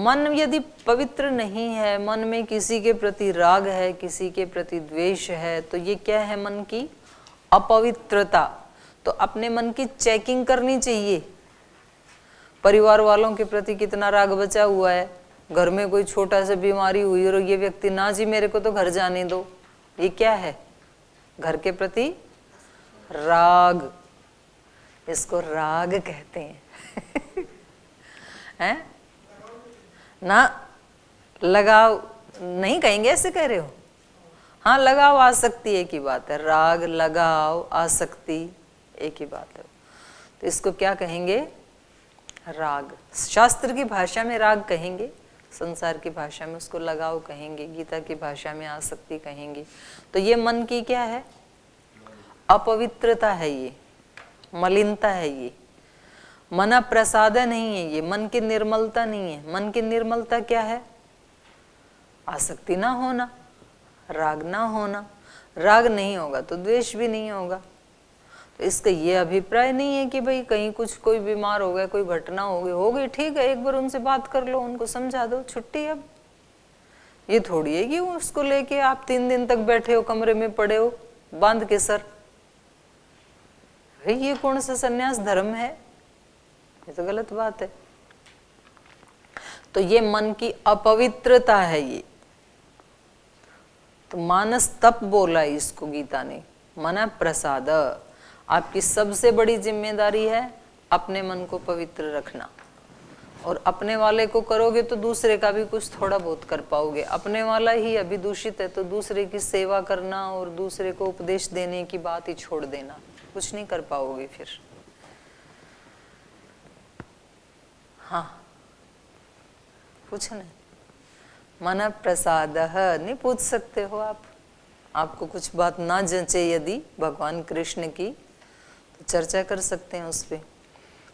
मन यदि पवित्र नहीं है, मन में किसी के प्रति राग है, किसी के प्रति द्वेष है, तो ये क्या है? मन की अपवित्रता। तो अपने मन की चेकिंग करनी चाहिए। परिवार वालों के प्रति कितना राग बचा हुआ है, घर में कोई छोटा सा बीमारी हुई और ये व्यक्ति ना जी मेरे को तो घर जाने दो, ये क्या है? घर के प्रति राग, इसको राग कहते हैं। हैं ना? लगाव नहीं कहेंगे, ऐसे कह रहे हो? हाँ, लगाव आसक्ति एक ही बात है। राग, लगाव, आसक्ति एक ही बात है। तो इसको क्या कहेंगे? राग। शास्त्र की भाषा में राग कहेंगे, संसार की भाषा में उसको लगाव कहेंगे, गीता की भाषा में आसक्ति कहेंगे। तो ये मन की क्या है? अपवित्रता है, ये मलिनता है, ये मन प्रसाद नहीं है, ये मन की निर्मलता नहीं है। मन की निर्मलता क्या है? आसक्ति ना होना, राग ना होना। राग नहीं होगा तो द्वेष भी नहीं होगा। तो इसका ये अभिप्राय नहीं है कि भाई कहीं कुछ कोई बीमार हो गया, कोई घटना हो गई, ठीक है, एक बार उनसे बात कर लो, उनको समझा दो, छुट्टी। अब ये थोड़ी है कि उसको लेके आप 3 दिन तक बैठे हो, कमरे में पड़े हो बांध के सर। भाई ये कौन सा सन्यास धर्म है? ये तो गलत बात है। तो ये मन की अपवित्रता है ये। तो मानस तप बोला इसको गीता ने, मन प्रसाद। आपकी सबसे बड़ी जिम्मेदारी है अपने मन को पवित्र रखना। और अपने वाले को करोगे तो दूसरे का भी कुछ थोड़ा बहुत कर पाओगे। अपने वाला ही अभी दूषित है तो दूसरे की सेवा करना और दूसरे को उपदेश देने की बात ही छोड़ देना, कुछ नहीं कर पाओगे फिर। हाँ, कुछ नहीं। मन प्रसाद नहीं पूछ सकते हो आप। आपको कुछ बात ना जंचे यदि भगवान कृष्ण की, तो चर्चा कर सकते हैं उस पे।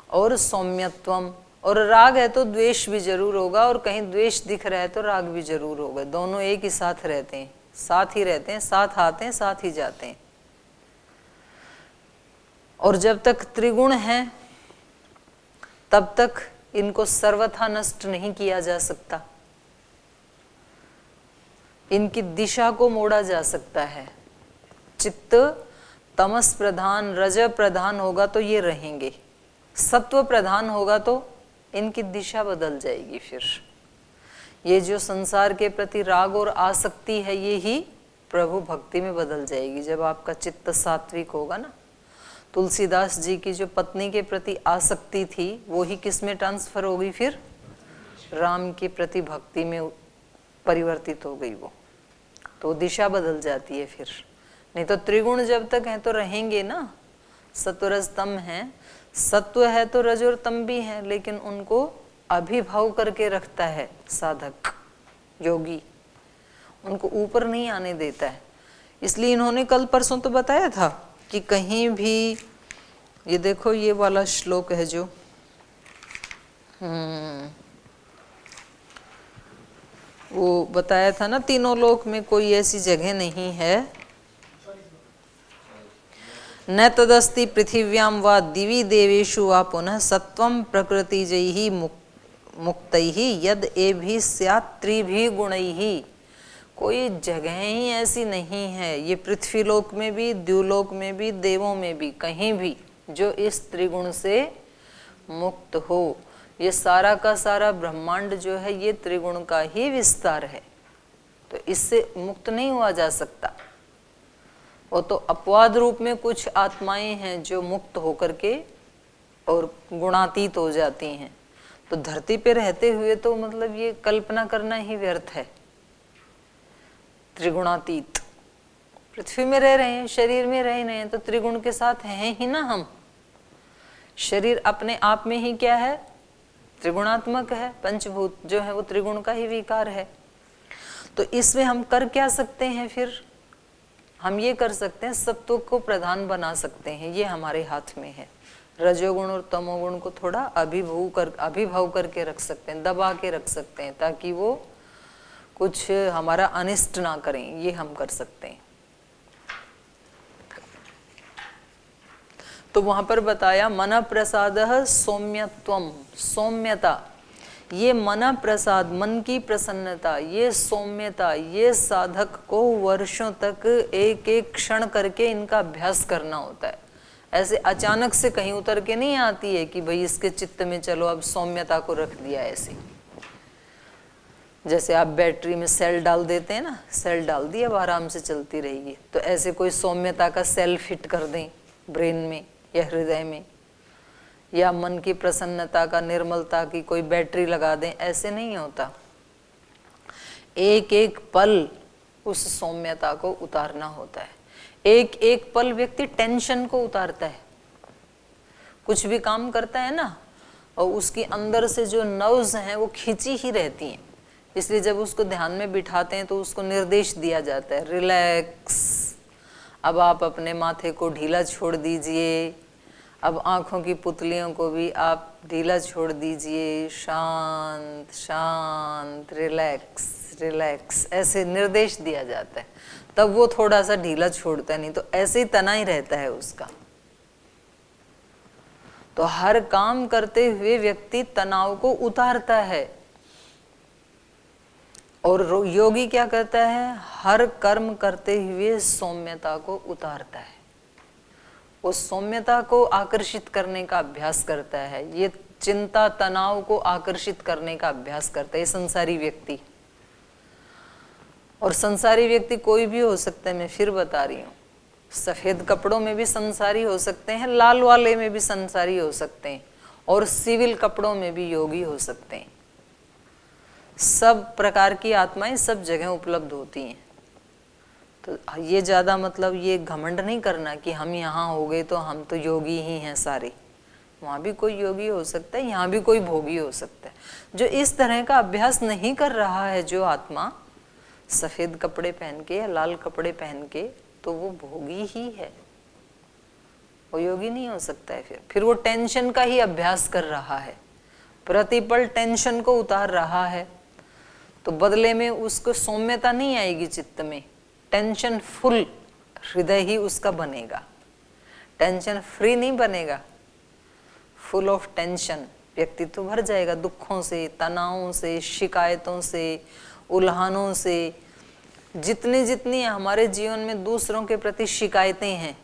और सौम्यत्वम, और राग है तो द्वेष भी जरूर होगा, और कहीं द्वेष दिख रहा है तो राग भी जरूर होगा। दोनों एक ही साथ रहते हैं, साथ ही रहते हैं, साथ आते हैं, साथ ही जाते हैं। और जब तक त्रिगुण है तब तक इनको सर्वथा नष्ट नहीं किया जा सकता। इनकी दिशा को मोड़ा जा सकता है। चित्त तमस प्रधान, रज प्रधान होगा तो ये रहेंगे, सत्व प्रधान होगा तो इनकी दिशा बदल जाएगी। फिर ये जो संसार के प्रति राग और आसक्ति है, ये ही प्रभु भक्ति में बदल जाएगी जब आपका चित्त सात्विक होगा ना। तुलसीदास जी की जो पत्नी के प्रति आसक्ति थी, वो ही किस में ट्रांसफर हो गई? फिर राम के प्रति भक्ति में परिवर्तित हो गई वो। तो दिशा बदल जाती है फिर। नहीं तो त्रिगुण जब तक है तो रहेंगे ना। सत्व रज तम है, सत्व है तो रज और तम भी है, लेकिन उनको अभिभव करके रखता है साधक योगी, उनको ऊपर नहीं आने देता है। इसलिए इन्होंने कल परसों तो बताया था कि कहीं भी, ये देखो ये वाला श्लोक है जो वो बताया था ना, तीनों लोक में कोई ऐसी जगह नहीं है, न तदस्ति पृथिव्याम व दिवि देवेषु वा पुनः सत्वं प्रकृतिजैहि मुक्तैहि यद एभिः स्यात् त्रिभिः गुणैहि। कोई जगह ही ऐसी नहीं है, ये पृथ्वी लोक में भी, द्युलोक में भी, देवों में भी, कहीं भी जो इस त्रिगुण से मुक्त हो। ये सारा का सारा ब्रह्मांड जो है ये त्रिगुण का ही विस्तार है, तो इससे मुक्त नहीं हुआ जा सकता। वो तो अपवाद रूप में कुछ आत्माएं हैं जो मुक्त होकर के और गुणातीत हो जाती हैं। तो धरती पे रहते हुए तो मतलब ये कल्पना करना ही व्यर्थ है। त्रिगुणातीत पृथ्वी में रह रहे हैं, शरीर में रह रहे हैं, तो त्रिगुण के साथ हैं ही ना हम। शरीर अपने आप में ही क्या है? त्रिगुणात्मक है। पंचभूत जो है वो त्रिगुण का ही विकार है। तो इसमें हम कर क्या सकते हैं? फिर हम ये कर सकते हैं, सत्व को प्रधान बना सकते हैं, ये हमारे हाथ में है। रजोगुण और तमोगुण को थोड़ा अभिभव करके रख सकते हैं, दबा के रख सकते हैं, ताकि वो कुछ हमारा अनिष्ट ना करें, ये हम कर सकते हैं। तो वहां पर बताया मन प्रसादः सौम्यत्वम, सौम्यता। ये मन प्रसाद, मन की प्रसन्नता, ये सौम्यता, ये साधक को वर्षों तक एक एक क्षण करके इनका अभ्यास करना होता है। ऐसे अचानक से कहीं उतर के नहीं आती है कि भाई इसके चित्त में चलो अब सौम्यता को रख दिया। ऐसे जैसे आप बैटरी में सेल डाल देते हैं ना, सेल डाल दिया अब आराम से चलती रहेगी, तो ऐसे कोई सौम्यता का सेल फिट कर दें ब्रेन में या हृदय में, या मन की प्रसन्नता का, निर्मलता की कोई बैटरी लगा दें, ऐसे नहीं होता। एक एक पल उस सौम्यता को उतारना होता है। एक एक पल व्यक्ति टेंशन को उतारता है। कुछ भी काम करता है ना, और उसके अंदर से जो नर्व्स हैं वो खींची ही रहती हैं, इसलिए जब उसको ध्यान में बिठाते हैं तो उसको निर्देश दिया जाता है, रिलैक्स, अब आप अपने माथे को ढीला छोड़ दीजिए, अब आँखों की पुतलियों को भी आप ढीला छोड़ दीजिए, शांत शांत, रिलैक्स रिलैक्स, ऐसे निर्देश दिया जाता है, तब वो थोड़ा सा ढीला छोड़ता है, नहीं तो ऐसे ही तना ही रहता है उसका। तो हर काम करते हुए व्यक्ति तनाव को उतारता है, और योगी क्या करता है, हर कर्म करते हुए सौम्यता को उतारता है, उस सौम्यता को आकर्षित करने का अभ्यास करता है। ये चिंता तनाव को आकर्षित करने का अभ्यास करता है संसारी व्यक्ति। और संसारी व्यक्ति कोई भी हो सकता है, मैं फिर बता रही हूँ, सफेद कपड़ों में भी संसारी हो सकते हैं, लाल वाले में भी संसारी हो सकते हैं, और सिविल कपड़ों में भी योगी हो सकते हैं। सब प्रकार की आत्माएं सब जगह उपलब्ध होती हैं। तो ये ज़्यादा मतलब ये घमंड नहीं करना कि हम यहाँ हो गए तो हम तो योगी ही हैं सारे। वहाँ भी कोई योगी हो सकता है, यहाँ भी कोई भोगी हो सकता है। जो इस तरह का अभ्यास नहीं कर रहा है जो आत्मा, सफ़ेद कपड़े पहन के या लाल कपड़े पहन के, तो वो भोगी ही है, वो योगी नहीं हो सकता है। फिर वो टेंशन का ही अभ्यास कर रहा है, प्रतिपल टेंशन को उतार रहा है, तो बदले में उसको सौम्यता नहीं आएगी चित्त में, टेंशन फुल हृदय ही उसका बनेगा, टेंशन फ्री नहीं बनेगा। फुल ऑफ टेंशन व्यक्तित्व भर जाएगा, दुखों से, तनावों से, शिकायतों से, उल्हानों से। जितने जितनी हमारे जीवन में दूसरों के प्रति शिकायतें हैं,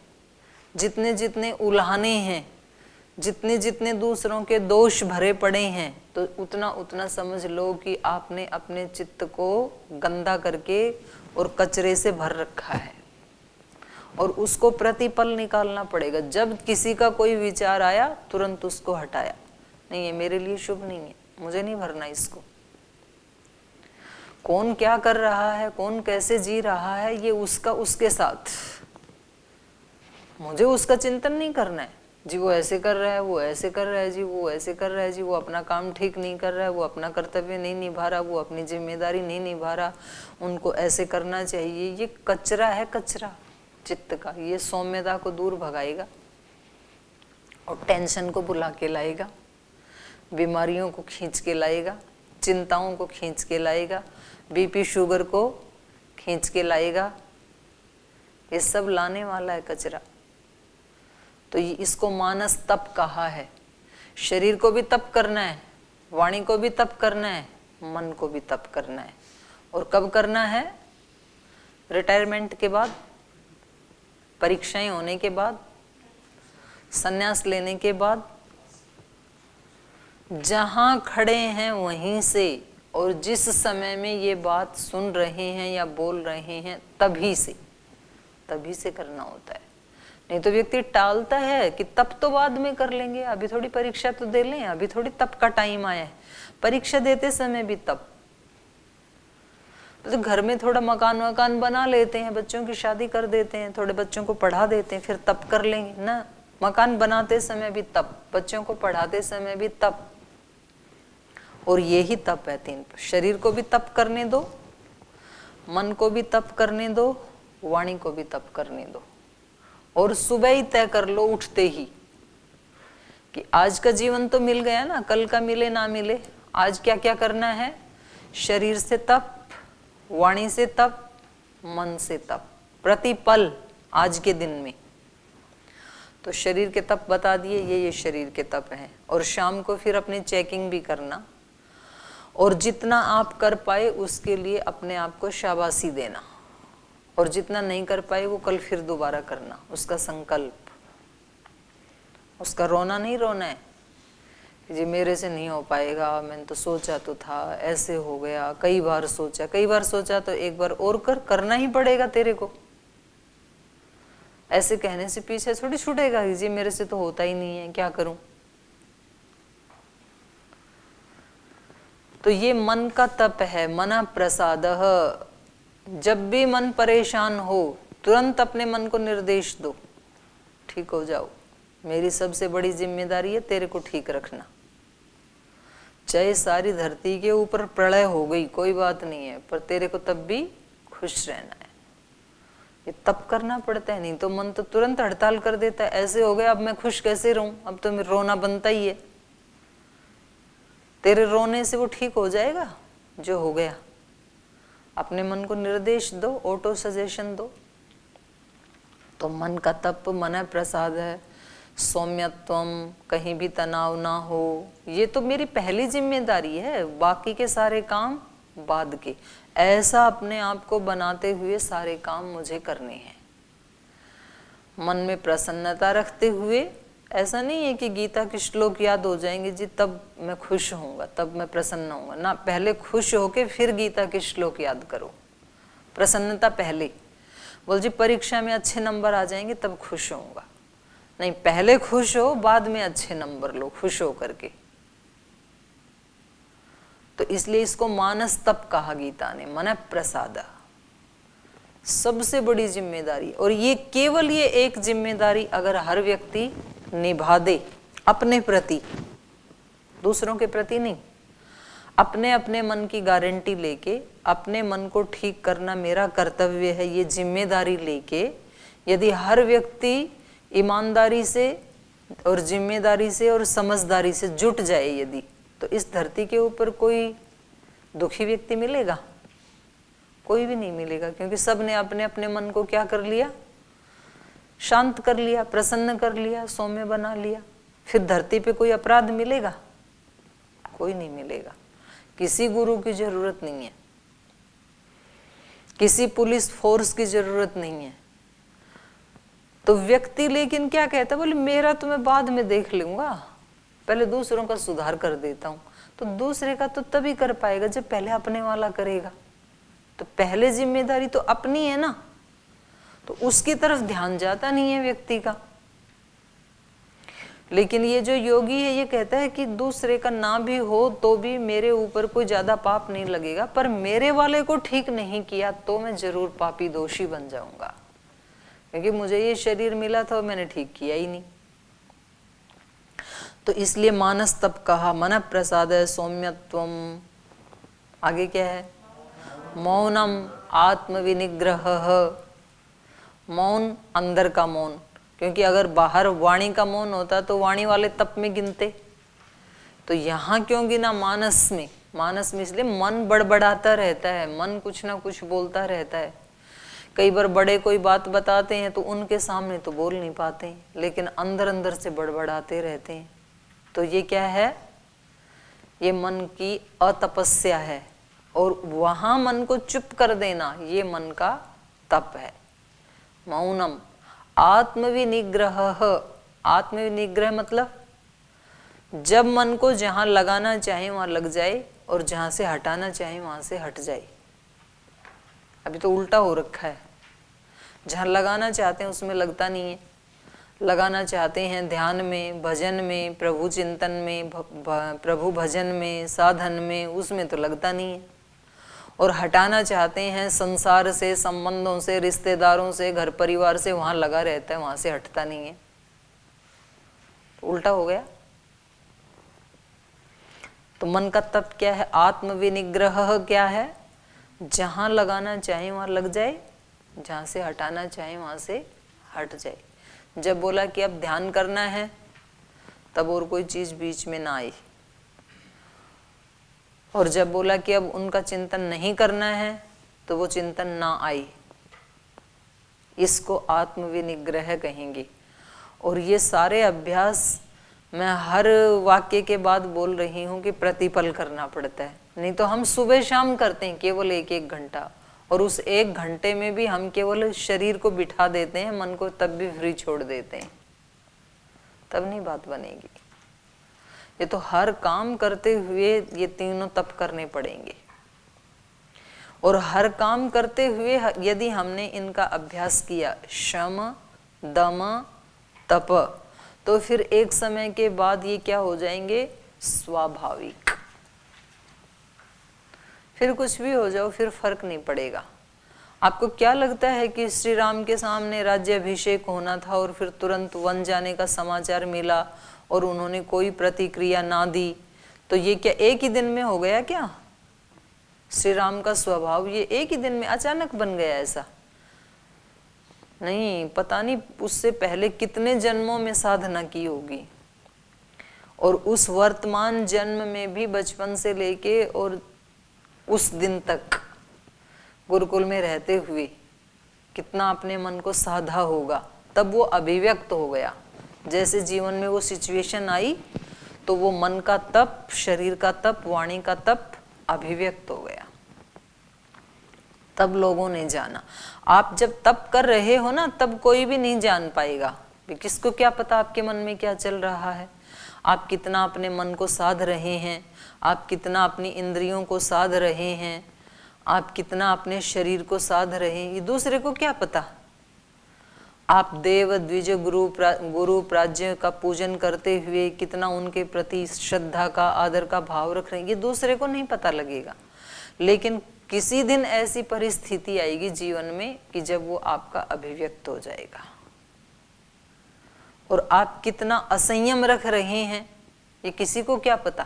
जितने जितने उल्हाने हैं, जितने जितने दूसरों के दोष भरे पड़े हैं, तो उतना उतना समझ लो कि आपने अपने चित्त को गंदा करके और कचरे से भर रखा है, और उसको प्रतिपल निकालना पड़ेगा। जब किसी का कोई विचार आया तुरंत उसको हटाया, नहीं ये मेरे लिए शुभ नहीं है, मुझे नहीं भरना इसको। कौन क्या कर रहा है, कौन कैसे जी रहा है, ये उसका उसके साथ, मुझे उसका चिंतन नहीं करना है। जी वो ऐसे कर रहा है, वो ऐसे कर रहा है, जी वो ऐसे कर रहा है, जी वो अपना काम ठीक नहीं कर रहा है, वो अपना कर्तव्य नहीं निभा रहा, वो अपनी जिम्मेदारी नहीं निभा रहा, उनको ऐसे करना चाहिए। ये कचरा है, कचरा चित्त का। ये सौम्यता को दूर भगाएगा और टेंशन को बुला के लाएगा, बीमारियों को खींच के लाएगा, चिंताओं को खींच के लाएगा, बीपी शुगर को खींच के लाएगा। ये सब लाने वाला है कचरा। तो इसको मानस तप कहा है। शरीर को भी तप करना है, वाणी को भी तप करना है, मन को भी तप करना है। और कब करना है? रिटायरमेंट के बाद, परीक्षाएं होने के बाद, संन्यास लेने के बाद, जहां खड़े हैं वहीं से, और जिस समय में ये बात सुन रहे हैं या बोल रहे हैं तभी से करना होता है। नहीं तो व्यक्ति टालता है कि तप तो बाद में कर लेंगे, अभी थोड़ी परीक्षा तो दे लें, अभी थोड़ी तप का टाइम आया है। परीक्षा देते समय भी तप, तो घर में थोड़ा मकान बना लेते हैं, बच्चों की शादी कर देते हैं, थोड़े बच्चों को पढ़ा देते हैं, फिर तप कर लेंगे ना। मकान बनाते समय भी तप, बच्चों को पढ़ाते समय भी तप। और ये ही तप है तीन। शरीर को भी तप करने दो, मन को भी तप करने दो, वाणी को भी तप करने दो। और सुबह ही तय कर लो उठते ही कि आज का जीवन तो मिल गया ना, कल का मिले ना मिले, आज क्या क्या करना है। शरीर से तप, वाणी से तप, मन से तप, प्रतिपल आज के दिन में। तो शरीर के तप बता दिए, ये शरीर के तप हैं। और शाम को फिर अपनी चेकिंग भी करना, और जितना आप कर पाए उसके लिए अपने आप को शाबाशी देना, और जितना नहीं कर पाए वो कल फिर दोबारा करना, उसका संकल्प। उसका रोना नहीं रोना है कि जी मेरे से नहीं हो पाएगा, मैंने तो सोचा तो था, ऐसे हो गया, कई बार सोचा तो एक बार और करना ही पड़ेगा तेरे को। ऐसे कहने से पीछे थोड़ी छूटेगा कि जी मेरे से तो होता ही नहीं है, क्या करूं। तो ये मन का तप है, मना प्रसादः। जब भी मन परेशान हो तुरंत अपने मन को निर्देश दो, ठीक हो जाओ, मेरी सबसे बड़ी जिम्मेदारी है तेरे को ठीक रखना। चाहे सारी धरती के ऊपर प्रलय हो गई कोई बात नहीं है, पर तेरे को तब भी खुश रहना है। ये तप करना पड़ता है, नहीं तो मन तो तुरंत हड़ताल कर देता है। ऐसे हो गया अब मैं खुश कैसे रहूं, अब तो मेरा रोना बनता ही है। तेरे रोने से वो ठीक हो जाएगा जो हो गया। अपने मन को निर्देश दो, ऑटो सजेशन दो। तो मन का तप मन प्रसाद है, सौम्यत्वम, कहीं भी तनाव ना हो। ये तो मेरी पहली जिम्मेदारी है, बाकी के सारे काम बाद के। ऐसा अपने आप को बनाते हुए सारे काम मुझे करने हैं। मन में प्रसन्नता रखते हुए, ऐसा नहीं है कि गीता के श्लोक याद हो जाएंगे जी तब मैं खुश होऊंगा, तब मैं प्रसन्न होऊंगा ना। पहले खुश होके फिर गीता के श्लोक याद करो। प्रसन्नता पहले। बोल जी परीक्षा में अच्छे नंबर आ जाएंगे तब खुश होऊंगा, नहीं, पहले खुश हो बाद में अच्छे नंबर लो, खुश हो करके। तो इसलिए इसको मानस तप कहा गीता ने, मन प्रसाद। सबसे बड़ी जिम्मेदारी, और ये केवल ये एक जिम्मेदारी अगर हर व्यक्ति निभा दे अपने प्रति, दूसरों के प्रति नहीं, अपने अपने मन की गारंटी लेके, अपने मन को ठीक करना मेरा कर्तव्य है, ये जिम्मेदारी लेके यदि हर व्यक्ति ईमानदारी से और जिम्मेदारी से और समझदारी से जुट जाए यदि, तो इस धरती के ऊपर कोई दुखी व्यक्ति मिलेगा? कोई भी नहीं मिलेगा, क्योंकि सब ने अपने अपने मन को क्या कर लिया? शांत कर लिया, प्रसन्न कर लिया, सौम्य बना लिया। फिर धरती पे कोई अपराध मिलेगा? कोई नहीं मिलेगा। किसी गुरु की जरूरत नहीं है, किसी पुलिस फोर्स की जरूरत नहीं है। तो व्यक्ति लेकिन क्या कहता है, बोले मेरा तो मैं बाद में देख लूंगा, पहले दूसरों का सुधार कर देता हूं। तो दूसरे का तो तभी कर पाएगा जब पहले अपने वाला करेगा। तो पहले जिम्मेदारी तो अपनी है ना, तो उसकी तरफ ध्यान जाता नहीं है व्यक्ति का। लेकिन ये जो योगी है ये कहता है कि दूसरे का ना भी हो तो भी मेरे ऊपर कोई ज्यादा पाप नहीं लगेगा, पर मेरे वाले को ठीक नहीं किया तो मैं जरूर पापी दोषी बन जाऊंगा, क्योंकि मुझे ये शरीर मिला था और मैंने ठीक किया ही नहीं। तो इसलिए मानस तप कहा, मन प्रसाद है, सौम्यत्वम। आगे क्या है? मौनम आत्मविनिग्रह। मौन, अंदर का मौन, क्योंकि अगर बाहर वाणी का मौन होता तो वाणी वाले तप में गिनते। तो यहाँ क्यों गिना मानस में? मानस में इसलिए मन बड़बड़ाता रहता है, मन कुछ ना कुछ बोलता रहता है। कई बार बड़े कोई बात बताते हैं तो उनके सामने तो बोल नहीं पाते, लेकिन अंदर अंदर से बड़बड़ाते रहते हैं। तो ये क्या है? ये मन की अतपस्या है, और वहां मन को चुप कर देना ये मन का तप है। मौनम आत्मविनिग्रह। आत्मविनिग्रह मतलब जब मन को जहां लगाना चाहे वहां लग जाए और जहां से हटाना चाहे वहां से हट जाए। अभी तो उल्टा हो रखा है, जहां लगाना चाहते हैं उसमें लगता नहीं है। लगाना चाहते हैं ध्यान में, भजन में, प्रभु चिंतन में, प्रभु भजन में, साधन में, उसमें तो लगता नहीं है। और हटाना चाहते हैं संसार से, संबंधों से, रिश्तेदारों से, घर परिवार से, वहां लगा रहता है, वहां से हटता नहीं है। उल्टा हो गया। तो मन का तप क्या है? आत्मविनिग्रह क्या है? जहां लगाना चाहे वहां लग जाए, जहां से हटाना चाहे वहां से हट जाए। जब बोला कि अब ध्यान करना है तब और कोई चीज बीच में ना आई, और जब बोला कि अब उनका चिंतन नहीं करना है तो वो चिंतन ना आई। इसको आत्मविनिग्रह कहेंगे। और ये सारे अभ्यास मैं हर वाक्य के बाद बोल रही हूं कि प्रतिपल करना पड़ता है। नहीं तो हम सुबह शाम करते हैं केवल 1-1 घंटा, और उस 1 घंटे में भी हम केवल शरीर को बिठा देते हैं, मन को तब भी फ्री छोड़ देते हैं, तब नहीं बात बनेगी। ये तो हर काम करते हुए ये तीनों तप करने पड़ेंगे, और हर काम करते हुए यदि हमने इनका अभ्यास किया, शम दम तप, तो फिर एक समय के बाद ये क्या हो जाएंगे, स्वाभाविक। फिर कुछ भी हो जाओ फिर फर्क नहीं पड़ेगा। आपको क्या लगता है कि श्री राम के सामने राज्याभिषेक होना था और फिर तुरंत वन जाने का समाचार मिला और उन्होंने कोई प्रतिक्रिया ना दी, तो ये क्या एक ही दिन में हो गया क्या? श्री राम का स्वभाव ये एक ही दिन में अचानक बन गया ऐसा नहीं, पता नहीं उससे पहले कितने जन्मों में साधना की होगी, और उस वर्तमान जन्म में भी बचपन से लेके और उस दिन तक गुरुकुल में रहते हुए कितना अपने मन को साधा होगा, तब वो अभिव्यक्त हो गया। जैसे जीवन में वो सिचुएशन आई तो वो मन का तप, शरीर का तप, वाणी का तप अभिव्यक्त हो गया, तब लोगों ने जाना। आप जब तप कर रहे हो ना, तब कोई भी नहीं जान पाएगा, किसको क्या पता आपके मन में क्या चल रहा है, आप कितना अपने मन को साध रहे हैं, आप कितना अपनी इंद्रियों को साध रहे हैं, आप कितना अपने शरीर को साध रहे हैं, ये दूसरे को क्या पता। आप देव द्विज गुरु प्राज्य का पूजन करते हुए कितना उनके प्रति श्रद्धा का, आदर का भाव रख रहे हैं, ये दूसरे को नहीं पता लगेगा। लेकिन किसी दिन ऐसी परिस्थिति आएगी जीवन में कि जब वो आपका अभिव्यक्त हो जाएगा, और आप कितना असंयम रख रहे हैं ये किसी को क्या पता।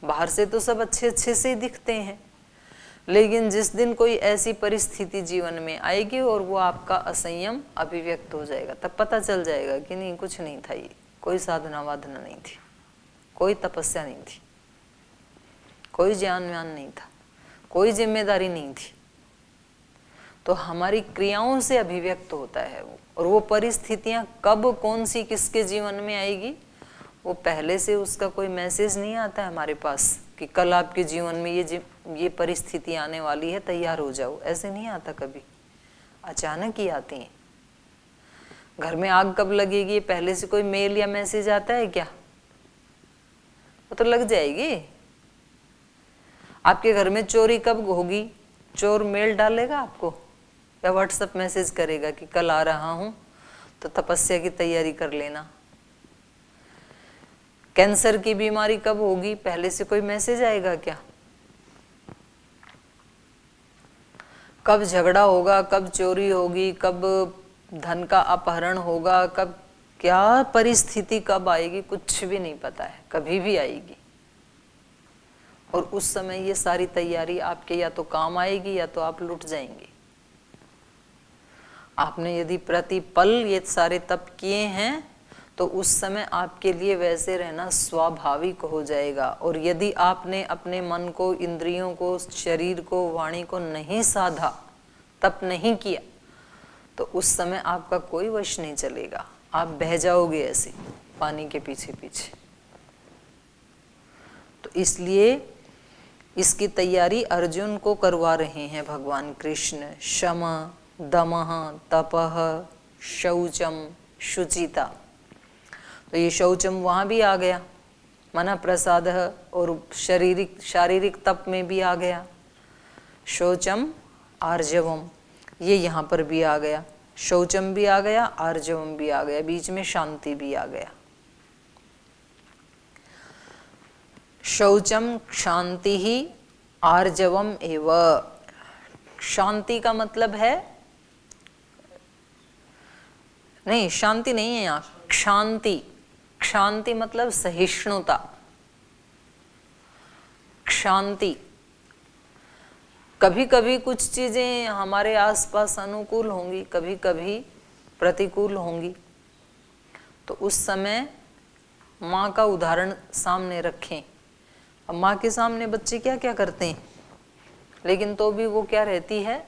बाहर से तो सब अच्छे अच्छे से ही दिखते हैं, लेकिन जिस दिन कोई ऐसी परिस्थिति जीवन में आएगी और वो आपका असंयम अभिव्यक्त हो जाएगा, तब पता चल जाएगा कि नहीं, कुछ नहीं था, ये कोई साधना वाधना नहीं थी, कोई तपस्या नहीं थी, कोई ज्ञान व्यान नहीं था, कोई जिम्मेदारी नहीं थी। तो हमारी क्रियाओं से अभिव्यक्त होता है वो, और वो परिस्थितियां कब कौन सी किसके जीवन में आएगी, वो पहले से उसका कोई मैसेज नहीं आता है हमारे पास कि कल आपके जीवन में ये परिस्थिति आने वाली है, तैयार हो जाओ, ऐसे नहीं आता कभी, अचानक ही आती हैं। घर में आग कब लगेगी, पहले से कोई मेल या मैसेज आता है क्या? वो तो लग जाएगी। आपके घर में चोरी कब होगी, चोर मेल डालेगा आपको या व्हाट्सएप मैसेज करेगा कि कल आ रहा हूं तो तपस्या की तैयारी कर लेना। कैंसर की बीमारी कब होगी, पहले से कोई मैसेज आएगा क्या? कब झगड़ा होगा, कब चोरी होगी, कब धन का अपहरण होगा, कब क्या परिस्थिति कब आएगी, कुछ भी नहीं पता है, कभी भी आएगी। और उस समय ये सारी तैयारी आपके या तो काम आएगी या तो आप लुट जाएंगे। आपने यदि प्रतिपल ये सारे तप किए हैं तो उस समय आपके लिए वैसे रहना स्वाभाविक हो जाएगा। और यदि आपने अपने मन को, इंद्रियों को, शरीर को, वाणी को नहीं साधा, तप नहीं किया, तो उस समय आपका कोई वश नहीं चलेगा, आप बह जाओगे ऐसे पानी के पीछे पीछे। तो इसलिए इसकी तैयारी अर्जुन को करवा रहे हैं भगवान कृष्ण। शम दमः तपः शौचम शुचिता। तो ये शौचम वहाँ भी आ गया, मन प्रसाद, और शारीरिक तप में भी आ गया। शौचम आर्जवम, ये यहाँ पर भी आ गया, शौचम भी आ गया, आर्जवम भी आ गया, बीच में शांति भी आ गया। शौचम शांति ही, आर्जवम एव। शांति का मतलब है, नहीं शांति नहीं है यहाँ, क्षांति। क्षांति मतलब सहिष्णुता। क्षांति, कभी कभी कुछ चीजें हमारे आसपास अनुकूल होंगी, कभी कभी प्रतिकूल होंगी, तो उस समय माँ का उदाहरण सामने रखें। अब माँ के सामने बच्चे क्या क्या करते हैं, लेकिन तो भी वो क्या रहती है,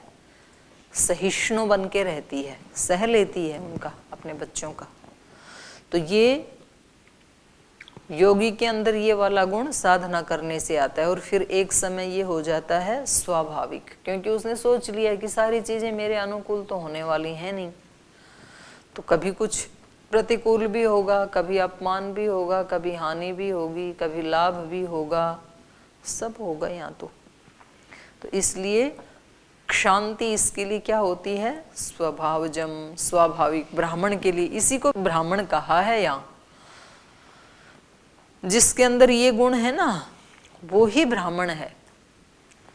सहिष्णु बन के रहती है, सह लेती है उनका, अपने बच्चों का। तो ये योगी के अंदर ये वाला गुण साधना करने से आता है और फिर एक समय ये हो जाता है स्वाभाविक, क्योंकि उसने सोच लिया कि सारी चीजें मेरे अनुकूल तो होने वाली हैं नहीं, तो कभी कुछ प्रतिकूल भी होगा, कभी अपमान भी होगा, कभी हानि भी होगी, कभी लाभ भी होगा, सब होगा यहाँ तो इसलिए शांति इसके लिए क्या होती है, स्वभावजम, स्वाभाविक, ब्राह्मण के लिए। इसी को ब्राह्मण कहा है यहाँ, जिसके अंदर ये गुण है ना वो ही ब्राह्मण है।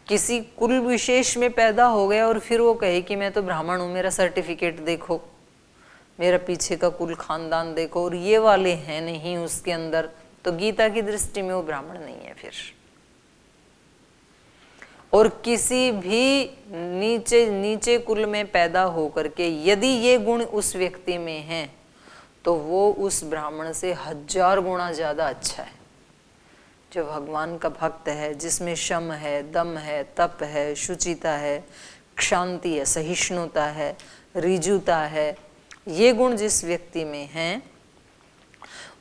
किसी कुल विशेष में पैदा हो गया और फिर वो कहे कि मैं तो ब्राह्मण हूं, मेरा सर्टिफिकेट देखो, मेरा पीछे का कुल खानदान देखो, और ये वाले हैं नहीं उसके अंदर, तो गीता की दृष्टि में वो ब्राह्मण नहीं है फिर। और किसी भी नीचे कुल में पैदा होकर के यदि ये गुण उस व्यक्ति में हैं तो वो उस ब्राह्मण से 1000 गुना ज्यादा अच्छा है। जो भगवान का भक्त है, जिसमें शम है, दम है, तप है, शुचिता है, क्षांति है, सहिष्णुता है, ऋजुता है, ये गुण जिस व्यक्ति में हैं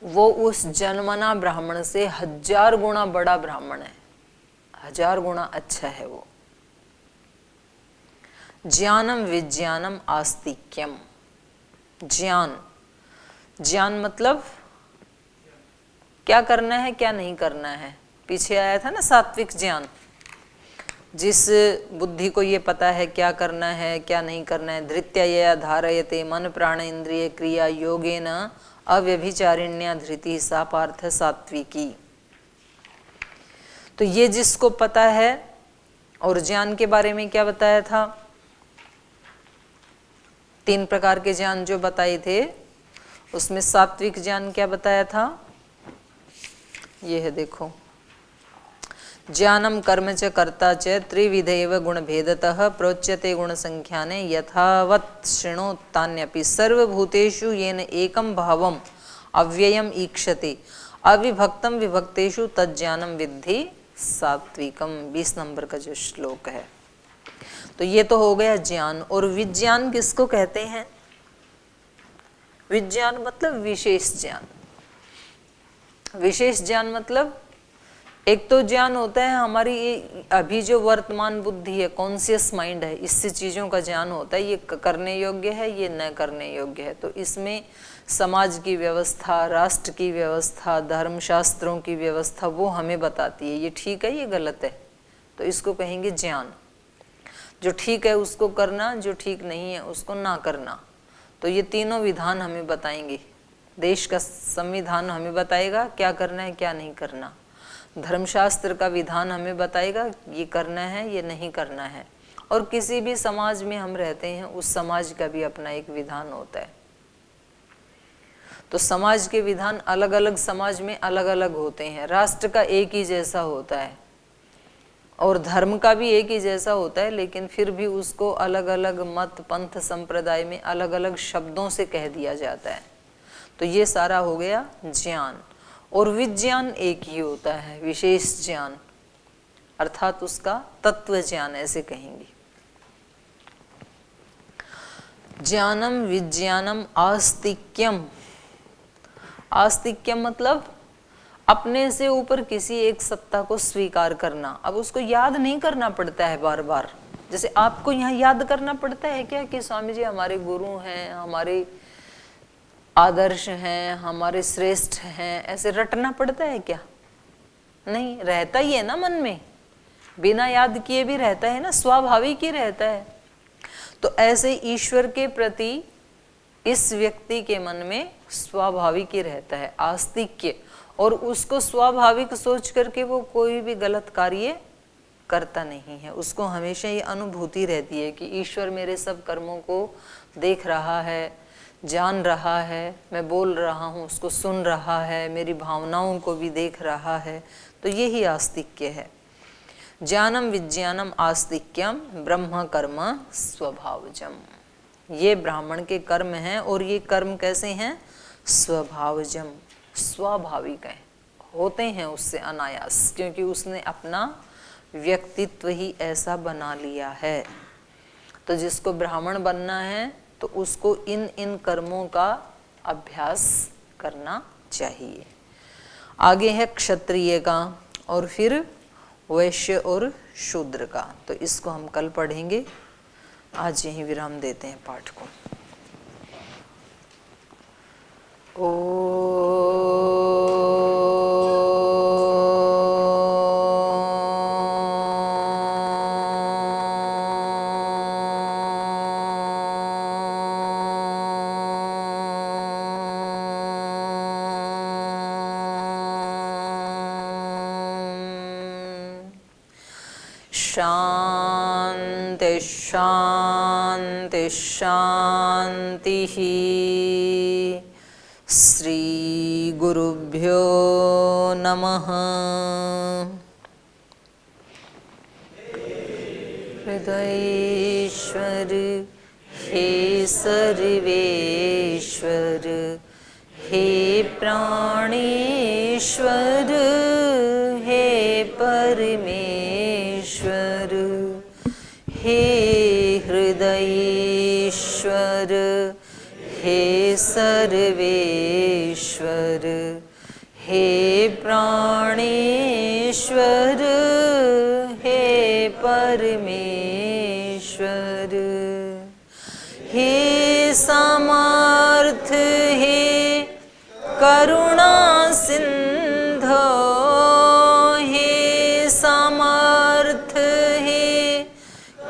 वो उस जन्मना ब्राह्मण से 1000 गुना बड़ा ब्राह्मण है, 1000 गुना अच्छा है वो। ज्ञानम विज्ञानम आस्तिक्यम, ज्ञान मतलब क्या करना है क्या नहीं करना है। पीछे आया था ना सात्विक ज्ञान, जिस बुद्धि को ये पता है क्या करना है क्या नहीं करना है। धृत्या धारयते मन प्राण इंद्रिय क्रिया योगेन अव्यभिचारिण्या धृति सा पार्थ सात्विकी। तो ये जिसको पता है, और ज्ञान के बारे में क्या बताया था, 3 प्रकार के ज्ञान जो बताए थे, उसमें सात्विक ज्ञान क्या बताया था, ये है देखो, ज्ञानम कर्म च कर्ता च त्रिविधैव गुणभेदतः प्रोच्यते गुणसंख्याने यथावत् शृणोतान्यपि सर्वभूतेषु येन एकं भावम् अव्ययम् ईक्षते अविभक्तम विभक्तेषु तज्ज्ञानम विद्धि सात्विकम। 20 नंबर का जो श्लोक है। तो ये तो हो गया ज्ञान। और विज्ञान किसको कहते हैं, विज्ञान मतलब विशेष ज्ञान। विशेष ज्ञान मतलब एक तो ज्ञान होता है हमारी अभी जो वर्तमान बुद्धि है, कॉन्शियस माइंड है, इससे चीज़ों का ज्ञान होता है, ये करने योग्य है, ये न करने योग्य है। तो इसमें समाज की व्यवस्था, राष्ट्र की व्यवस्था, धर्मशास्त्रों की व्यवस्था वो हमें बताती है, ये ठीक है ये गलत है, तो इसको कहेंगे ज्ञान। जो ठीक है उसको करना, जो ठीक नहीं है उसको ना करना। तो ये तीनों विधान हमें बताएंगे। देश का संविधान हमें बताएगा क्या करना है क्या नहीं करना, धर्मशास्त्र का विधान हमें बताएगा ये करना है ये नहीं करना है, और किसी भी समाज में हम रहते हैं उस समाज का भी अपना एक विधान होता है। तो समाज के विधान अलग अलग समाज में अलग अलग होते हैं। राष्ट्र का एक ही जैसा होता है और धर्म का भी एक ही जैसा होता है, लेकिन फिर भी उसको अलग अलग मत पंथ संप्रदाय में अलग अलग शब्दों से कह दिया जाता है। तो ये सारा हो गया ज्ञान। और विज्ञान एक ही होता है, विशेष ज्ञान, अर्थात उसका तत्व ज्ञान ऐसे कहेंगे। ज्ञानम विज्ञानम आस्तिक्यम। आस्तिक्यम मतलब अपने से ऊपर किसी एक सत्ता को स्वीकार करना। अब उसको याद नहीं करना पड़ता है बार बार, जैसे आपको यहाँ याद करना पड़ता है क्या कि स्वामी जी हमारे गुरु हैं, हमारे आदर्श हैं, हमारे श्रेष्ठ हैं, ऐसे रटना पड़ता है क्या? नहीं, रहता ही है ना मन में, बिना याद किए भी रहता है ना, स्वाभाविक ही रहता है। तो ऐसे ईश्वर के प्रति इस व्यक्ति के मन में स्वाभाविक ही रहता है आस्तिक्य, और उसको स्वाभाविक सोच करके वो कोई भी गलत कार्य करता नहीं है। उसको हमेशा ये अनुभूति रहती है कि ईश्वर मेरे सब कर्मों को देख रहा है, जान रहा है, मैं बोल रहा हूँ उसको सुन रहा है, मेरी भावनाओं को भी देख रहा है। तो यही आस्तिक्य है। ज्ञानम विज्ञानम आस्तिक्यम ब्रह्म कर्म स्वभावजम। ये ब्राह्मण के कर्म हैं, और ये कर्म कैसे हैं? स्वभावजम, स्वाभाविक हैं, होते हैं उससे अनायास, क्योंकि उसने अपना व्यक्तित्व ही ऐसा बना लिया है। तो जिसको ब्राह्मण बनना है तो उसको इन कर्मों का अभ्यास करना चाहिए। आगे है क्षत्रिय का और फिर वैश्य और शूद्र का। तो इसको हम कल पढ़ेंगे। आज यहीं विराम देते हैं पाठ को। शांति शांति शांति। श्री गुरुभ्यो नमः। हृदयेश्वर हे सर्वेश्वर, हे प्राणेश्वर, हे परमेश्वर, हे हृदयेश्वर, हे सर्वेश्वर, हे प्राणेश्वर, हे परमेश्वर, हे समर्थ, हे करुणा सिंधो, हे समर्थ, हे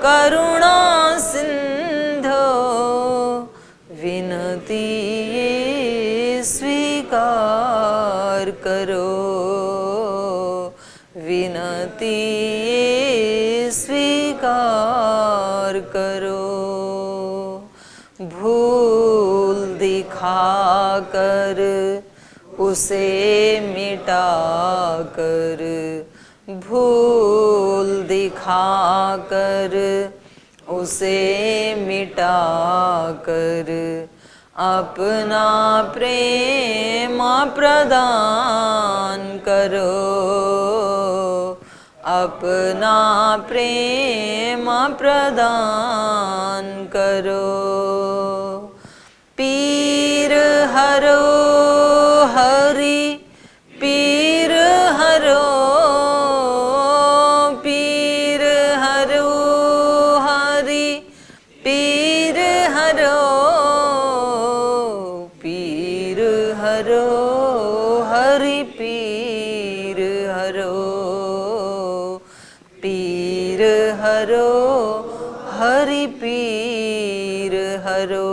करुणा सिंधो, विनती स्वीकार करो, विनती स्वीकार करो। भूल दिखाकर उसे मिटाकर, भूल दिखाकर उसे मिटाकर, अपना प्रेम प्रदान करो, अपना प्रेम प्रदान करो। पीर हरो हरि, पीर हरो, पीर हरो हरि, पीर हरो, पीर हरो हरि, पीर हरो, पीर हरो हरि, पीर हरो।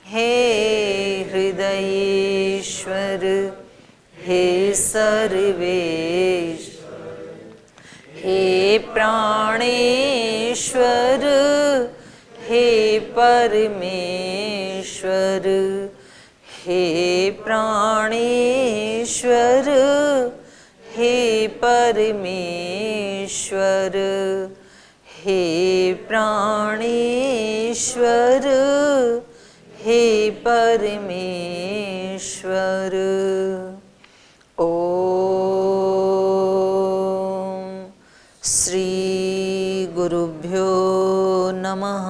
हे हृदयेश्वर, हे सर्वेश्वर, हे प्राणेश्वर, हे परमेश्वर, हे प्राणेश्वर, हे परमेश्वर, हे प्राणेश्वर, हे परमेश्वर। ओम श्री गुरुभ्यो नमः।